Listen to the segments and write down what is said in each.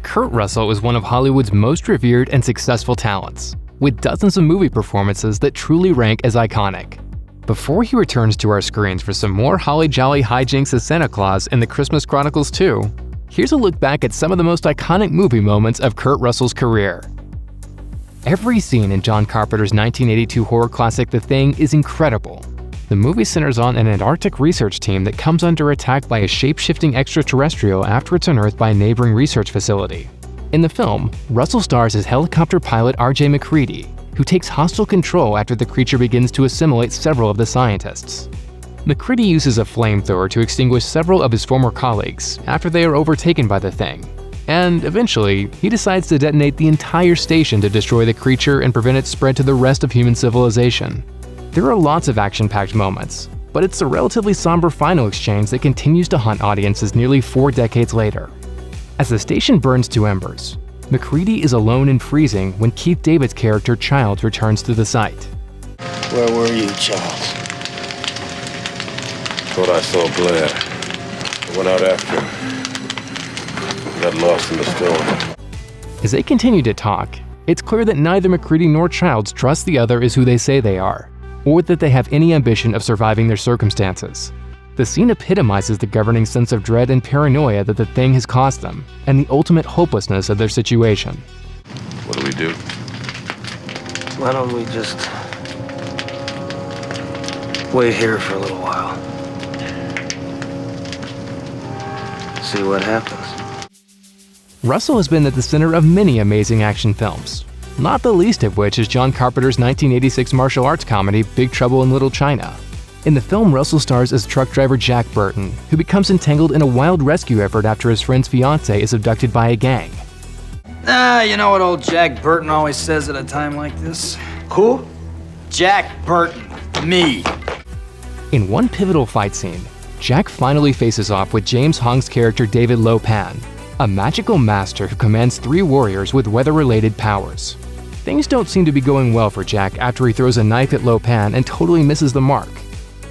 Kurt Russell is one of Hollywood's most revered and successful talents, with dozens of movie performances that truly rank as iconic. Before he returns to our screens for some more holly jolly hijinks as Santa Claus in The Christmas Chronicles 2, here's a look back at some of the most iconic movie moments of Kurt Russell's career. Every scene in John Carpenter's 1982 horror classic The Thing is incredible. The movie centers on an Antarctic research team that comes under attack by a shape-shifting extraterrestrial after it's unearthed by a neighboring research facility. In the film, Russell stars as helicopter pilot R.J. MacReady, who takes hostile control after the creature begins to assimilate several of the scientists. MacReady uses a flamethrower to extinguish several of his former colleagues after they are overtaken by the Thing, and eventually, he decides to detonate the entire station to destroy the creature and prevent its spread to the rest of human civilization. There are lots of action-packed moments, but it's a relatively somber final exchange that continues to haunt audiences nearly 4 decades later. As the station burns to embers, MacReady is alone and freezing when Keith David's character Childs returns to the site. Where were you, Childs? Thought I saw Blair. I went out after him. Got lost in the storm. As they continue to talk, it's clear that neither MacReady nor Childs trust the other is who they say they are, or that they have any ambition of surviving their circumstances. The scene epitomizes the governing sense of dread and paranoia that the Thing has caused them, and the ultimate hopelessness of their situation. What do we do? Why don't we just wait here for a little while? See what happens. Russell has been at the center of many amazing action films, not the least of which is John Carpenter's 1986 martial arts comedy Big Trouble in Little China. In the film, Russell stars as truck driver Jack Burton, who becomes entangled in a wild rescue effort after his friend's fiancée is abducted by a gang. You know what old Jack Burton always says at a time like this? Who? Jack Burton. Me. In one pivotal fight scene, Jack finally faces off with James Hong's character David Lo Pan, a magical master who commands 3 warriors with weather-related powers. Things don't seem to be going well for Jack after he throws a knife at Lo Pan and totally misses the mark.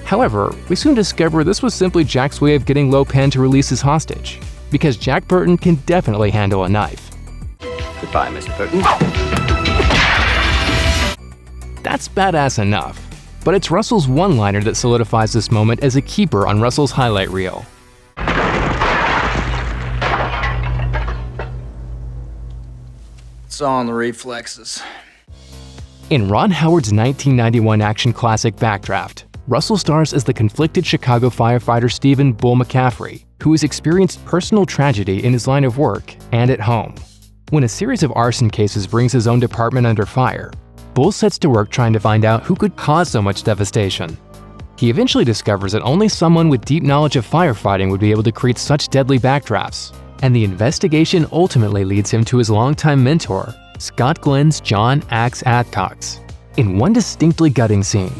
However, we soon discover this was simply Jack's way of getting Lo Pan to release his hostage, because Jack Burton can definitely handle a knife. Goodbye, Mr. Burton. That's badass enough, but it's Russell's one-liner that solidifies this moment as a keeper on Russell's highlight reel. It's all in the reflexes. In Ron Howard's 1991 action classic Backdraft, Russell stars as the conflicted Chicago firefighter Stephen "Bull" McCaffrey, who has experienced personal tragedy in his line of work and at home. When a series of arson cases brings his own department under fire, Bull sets to work trying to find out who could cause so much devastation. He eventually discovers that only someone with deep knowledge of firefighting would be able to create such deadly backdrafts, and the investigation ultimately leads him to his longtime mentor, Scott Glenn's John Axe Adcox. In one distinctly gutting scene,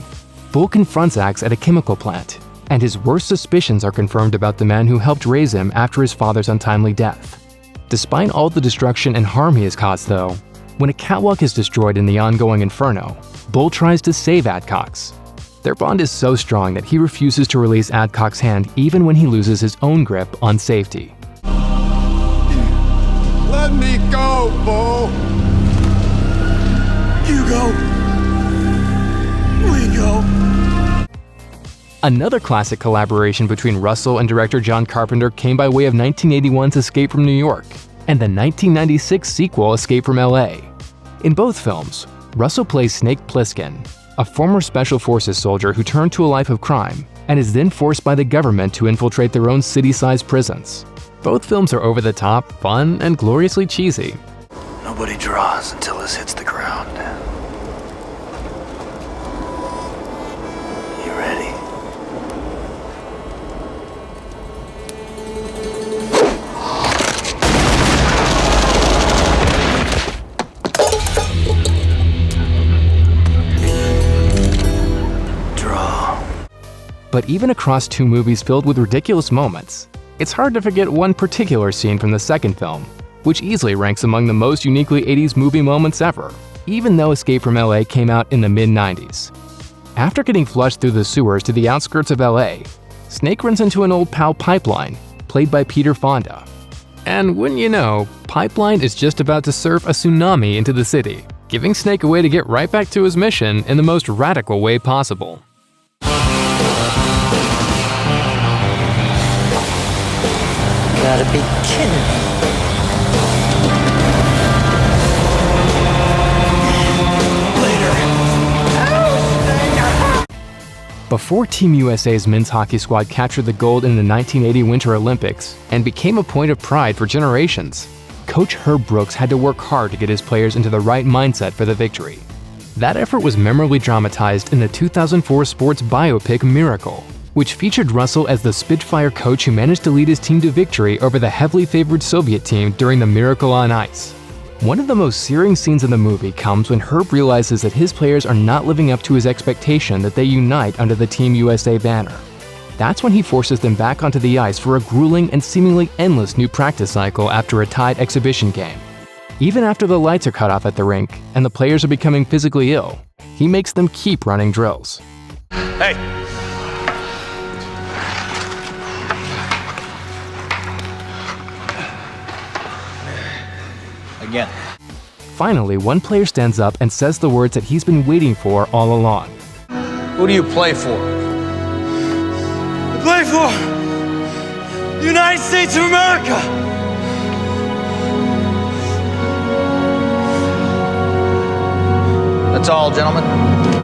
Bull confronts Axe at a chemical plant, and his worst suspicions are confirmed about the man who helped raise him after his father's untimely death. Despite all the destruction and harm he has caused, though, when a catwalk is destroyed in the ongoing inferno, Bull tries to save Adcox. Their bond is so strong that he refuses to release Adcox's hand even when he loses his own grip on safety. Let me go, Bull! You go. We go. Another classic collaboration between Russell and director John Carpenter came by way of 1981's Escape from New York and the 1996 sequel Escape from LA. In both films, Russell plays Snake Plissken, a former Special Forces soldier who turned to a life of crime and is then forced by the government to infiltrate their own city-sized prisons. Both films are over-the-top, fun, and gloriously cheesy. Nobody draws until this hits the ground. You ready? Draw. But even across 2 movies filled with ridiculous moments, it's hard to forget one particular scene from the second film, which easily ranks among the most uniquely 80s movie moments ever, even though Escape from LA came out in the mid-90s. After getting flushed through the sewers to the outskirts of LA, Snake runs into an old pal Pipeline, played by Peter Fonda. And wouldn't you know, Pipeline is just about to surf a tsunami into the city, giving Snake a way to get right back to his mission in the most radical way possible. Gotta be kidding me. Before Team USA's men's hockey squad captured the gold in the 1980 Winter Olympics and became a point of pride for generations, Coach Herb Brooks had to work hard to get his players into the right mindset for the victory. That effort was memorably dramatized in the 2004 sports biopic Miracle, which featured Russell as the Spitfire coach who managed to lead his team to victory over the heavily favored Soviet team during the Miracle on Ice. One of the most searing scenes in the movie comes when Herb realizes that his players are not living up to his expectation that they unite under the Team USA banner. That's when he forces them back onto the ice for a grueling and seemingly endless new practice cycle after a tied exhibition game. Even after the lights are cut off at the rink and the players are becoming physically ill, he makes them keep running drills. Hey! Again. Finally, one player stands up and says the words that he's been waiting for all along. Who do you play for? I play for the United States of America. That's all, gentlemen.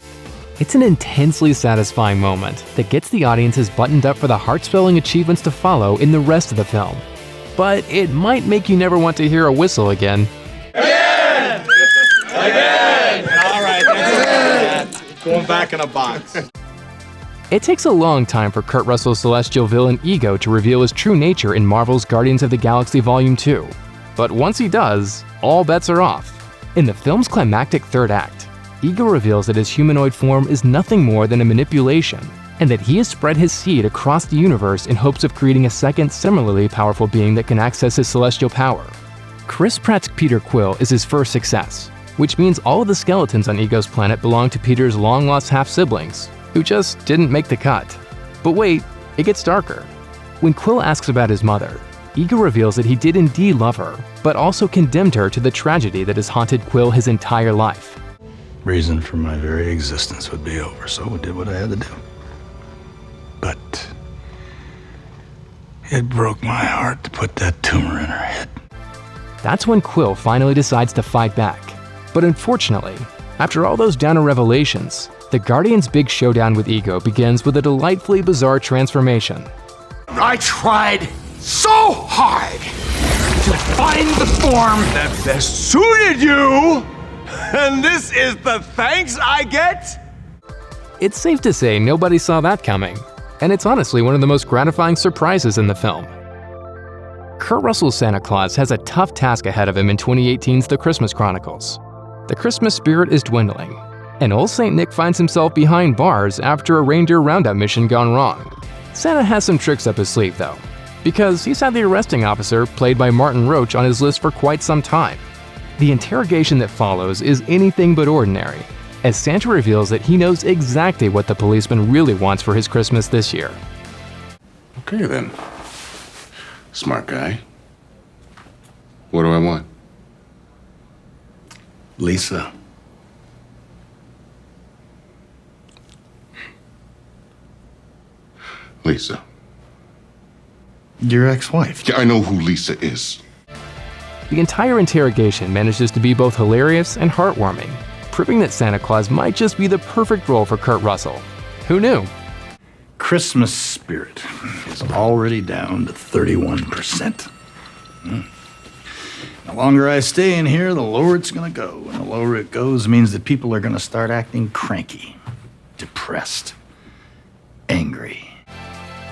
It's an intensely satisfying moment that gets the audiences buttoned up for the heart-swelling achievements to follow in the rest of the film. But it might make you never want to hear a whistle again. Again! All right, that's it. Going back in a box. It takes a long time for Kurt Russell's celestial villain Ego to reveal his true nature in Marvel's Guardians of the Galaxy Volume 2. But once he does, all bets are off. In the film's climactic third act, Ego reveals that his humanoid form is nothing more than a manipulation, and that he has spread his seed across the universe in hopes of creating a second, similarly powerful being that can access his celestial power. Chris Pratt's Peter Quill is his first success, which means all of the skeletons on Ego's planet belong to Peter's long-lost half-siblings, who just didn't make the cut. But wait, it gets darker. When Quill asks about his mother, Ego reveals that he did indeed love her, but also condemned her to the tragedy that has haunted Quill his entire life. Reason for my very existence would be over, so I did what I had to do. But it broke my heart to put that tumor in her head. That's when Quill finally decides to fight back. But unfortunately, after all those downer revelations, the Guardians' big showdown with Ego begins with a delightfully bizarre transformation. I tried so hard to find the form that best suited you, and this is the thanks I get? It's safe to say nobody saw that coming, and it's honestly one of the most gratifying surprises in the film. Kurt Russell's Santa Claus has a tough task ahead of him in 2018's The Christmas Chronicles. The Christmas spirit is dwindling, and old St. Nick finds himself behind bars after a reindeer roundup mission gone wrong. Santa has some tricks up his sleeve though, because he's had the arresting officer, played by Martin Roach, on his list for quite some time. The interrogation that follows is anything but ordinary, as Santa reveals that he knows exactly what the policeman really wants for his Christmas this year. Okay then. Smart guy. What do I want? Lisa. Lisa. Your ex-wife. Yeah, I know who Lisa is. The entire interrogation manages to be both hilarious and heartwarming, proving that Santa Claus might just be the perfect role for Kurt Russell. Who knew? Christmas spirit is already down to 31%. The longer I stay in here, the lower it's gonna go. And the lower it goes means that people are gonna start acting cranky, depressed, angry.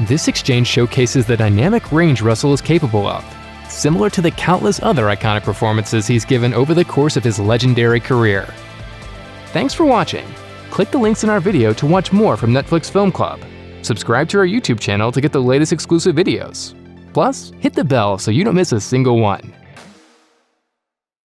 This exchange showcases the dynamic range Russell is capable of, similar to the countless other iconic performances he's given over the course of his legendary career. Thanks for watching. Click the links in our video to watch more from Netflix Film Club. Subscribe to our YouTube channel to get the latest exclusive videos. Plus, hit the bell so you don't miss a single one.